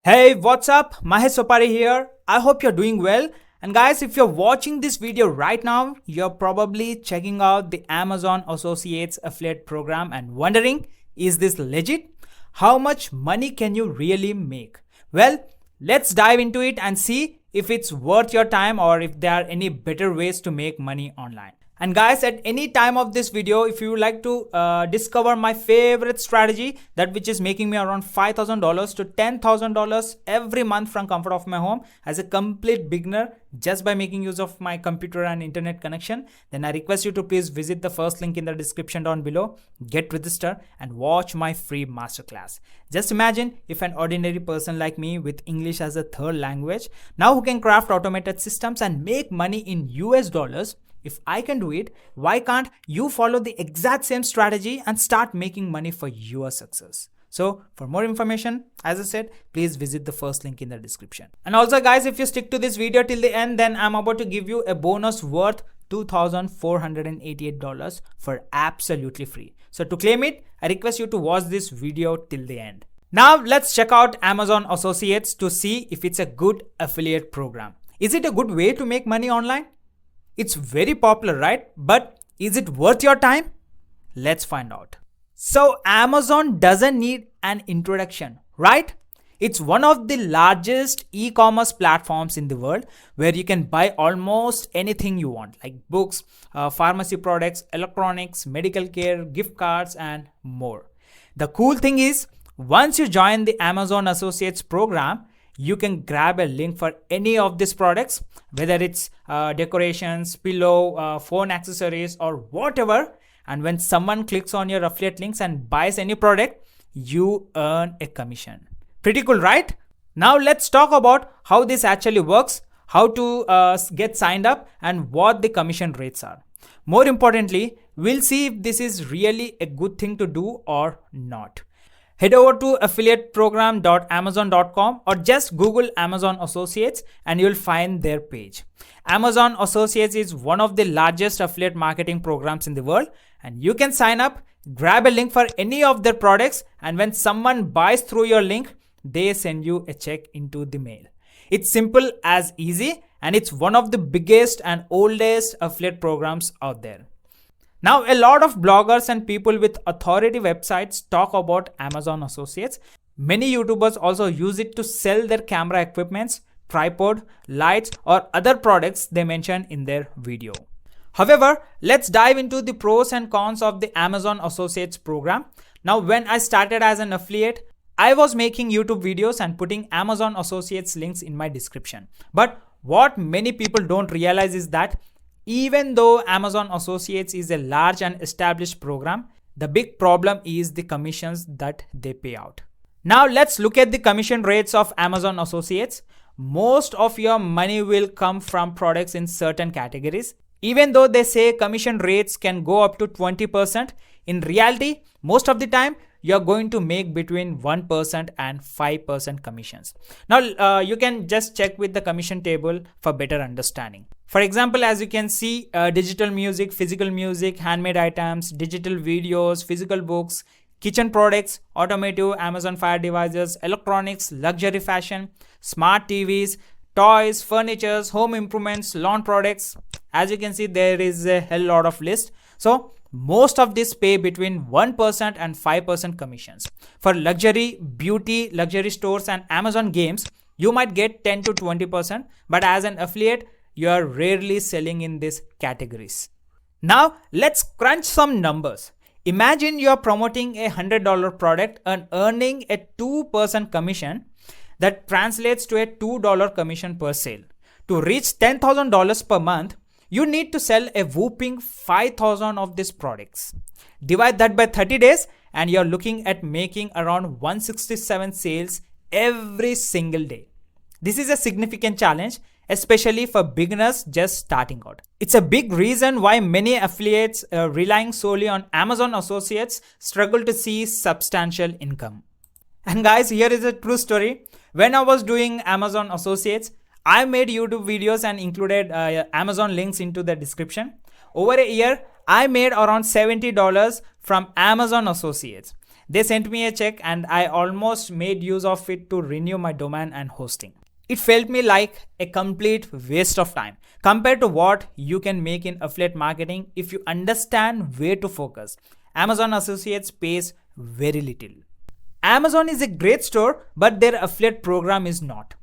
Hey, what's up? Mahesh Sopari here. I hope you're doing well. And guys, if you're watching this video right now, you're probably checking out the Amazon Associates affiliate program and wondering, is this legit? How much money can you really make? Well, let's dive into it and see if it's worth your time or if there are any better ways to make money online. And guys, at any time of this video, if you would like to discover my favorite strategy, that which is making me around $5,000 to $10,000 every month from comfort of my home as a complete beginner, just by making use of my computer and internet connection, then I request you to please visit the first link in the description down below, get registered and watch my free masterclass. Just imagine if an ordinary person like me with English as a third language, now who can craft automated systems and make money in US dollars. If I can do it, why can't you follow the exact same strategy and start making money for your success? So for more information, as I said, please visit the first link in the description. And also guys, if you stick to this video till the end, then I'm about to give you a bonus worth $2,488 for absolutely free. So to claim it, I request you to watch this video till the end. Now let's check out Amazon Associates to see if it's a good affiliate program. Is it a good way to make money online? It's very popular, right? But is it worth your time? Let's find out. So Amazon doesn't need an introduction, right? It's one of the largest e-commerce platforms in the world where you can buy almost anything you want, like books, pharmacy products, electronics, medical care, gift cards, and more. The cool thing is, once you join the Amazon Associates program, you can grab a link for any of these products, whether it's decorations, pillow, phone accessories, or whatever. And when someone clicks on your affiliate links and buys any product, you earn a commission. Pretty cool, right? Now let's talk about how this actually works, how to get signed up, and what the commission rates are. More importantly, we'll see if this is really a good thing to do or not. Head over to affiliateprogram.amazon.com or just Google Amazon Associates and you'll find their page. Amazon Associates is one of the largest affiliate marketing programs in the world, and you can sign up, grab a link for any of their products, and when someone buys through your link, they send you a check into the mail. It's simple as easy, and it's one of the biggest and oldest affiliate programs out there. Now, a lot of bloggers and people with authority websites talk about Amazon Associates. Many YouTubers also use it to sell their camera equipments, tripod, lights, or other products they mention in their video. However, let's dive into the pros and cons of the Amazon Associates program. Now, when I started as an affiliate, I was making YouTube videos and putting Amazon Associates links in my description. But what many people don't realize is that even though Amazon Associates is a large and established program, the big problem is the commissions that they pay out. Now let's look at the commission rates of Amazon Associates. Most of your money will come from products in certain categories. Even though they say commission rates can go up to 20%, in reality, most of the time, you're going to make between 1% and 5% commissions. Now, you can just check with the commission table for better understanding. For example, as you can see, digital music, physical music, handmade items, digital videos, physical books, kitchen products, automotive, Amazon Fire devices, electronics, luxury fashion, smart TVs, toys, furnitures, home improvements, lawn products. As you can see, there is a hell lot of list. So most of this pay between 1% and 5% commissions. For luxury, beauty, luxury stores and Amazon games, you might get 10 to 20%, but as an affiliate, you are rarely selling in these categories. Now, let's crunch some numbers. Imagine you are promoting a $100 product and earning a 2% commission. That translates to a $2 commission per sale. To reach $10,000 per month, you need to sell a whopping 5,000 of these products. Divide that by 30 days and you're looking at making around 167 sales every single day. This is a significant challenge, especially for beginners just starting out. It's a big reason why many affiliates relying solely on Amazon Associates struggle to see substantial income. And guys, here is a true story. When I was doing Amazon Associates, I made YouTube videos and included Amazon links into the description. Over a year, I made around $70 from Amazon Associates. They sent me a check and I almost made use of it to renew my domain and hosting. It felt me like a complete waste of time compared to what you can make in affiliate marketing if you understand where to focus. Amazon Associates pays very little. Amazon is a great store, but their affiliate program is not.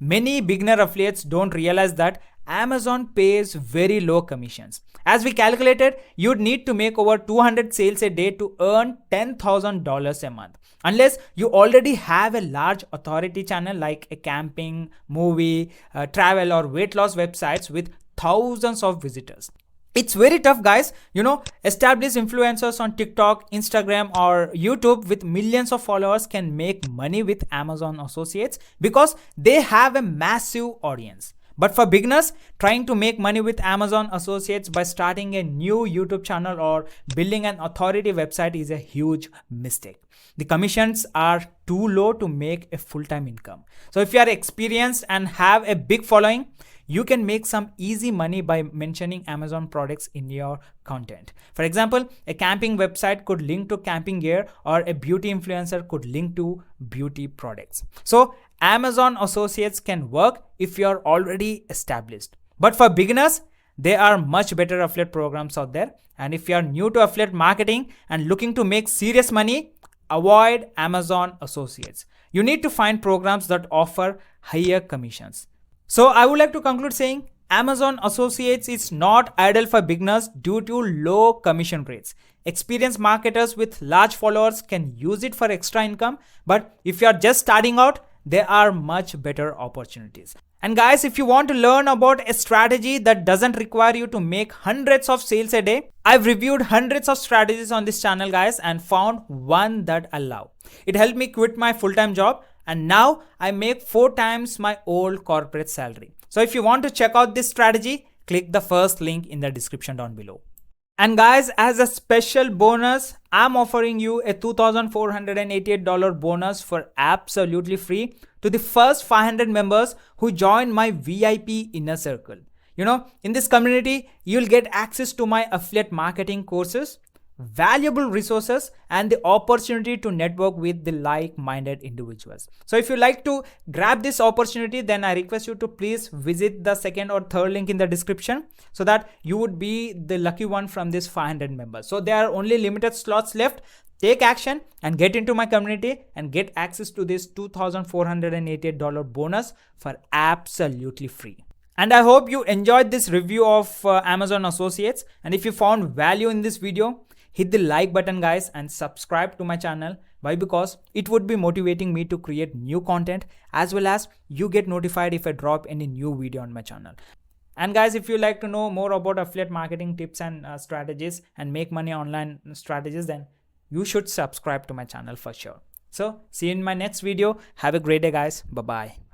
Many beginner affiliates don't realize that Amazon pays very low commissions. As we calculated, you'd need to make over 200 sales a day to earn $10,000 a month. Unless you already have a large authority channel like a camping, movie, travel or weight loss websites with thousands of visitors. It's very tough, guys. Established influencers on TikTok, Instagram or YouTube with millions of followers can make money with Amazon Associates because they have a massive audience. But for beginners, trying to make money with Amazon Associates by starting a new YouTube channel or building an authority website is a huge mistake. The commissions are too low to make a full-time income. So if you are experienced and have a big following, you can make some easy money by mentioning Amazon products in your content. For example, a camping website could link to camping gear or a beauty influencer could link to beauty products. So Amazon Associates can work if you're already established. But for beginners, there are much better affiliate programs out there. And if you're new to affiliate marketing and looking to make serious money, avoid Amazon Associates. You need to find programs that offer higher commissions. So I would like to conclude saying Amazon Associates is not ideal for beginners due to low commission rates. Experienced marketers with large followers can use it for extra income, but if you are just starting out, there are much better opportunities. And guys, if you want to learn about a strategy that doesn't require you to make hundreds of sales a day, I've reviewed hundreds of strategies on this channel, guys, and found one that I love. It helped me quit my full-time job and now I make 4 times my old corporate salary. So if you want to check out this strategy, click the first link in the description down below. And guys, as a special bonus, I'm offering you a $2,488 bonus for absolutely free to the first 500 members who join my VIP inner circle. In this community, you'll get access to my affiliate marketing courses, valuable resources, and the opportunity to network with the like-minded individuals. So if you like to grab this opportunity, then I request you to please visit the second or third link in the description so that you would be the lucky one from this 500 members. So there are only limited slots left. Take action and get into my community and get access to this $2,488 bonus for absolutely free. And I hope you enjoyed this review of Amazon Associates. And if you found value in this video, hit the like button, guys, and subscribe to my channel. Why? Because it would be motivating me to create new content, as well as you get notified if I drop any new video on my channel. And guys, if you like to know more about affiliate marketing tips and strategies and make money online strategies, then you should subscribe to my channel for sure. So see you in my next video. Have a great day, guys. Bye-bye.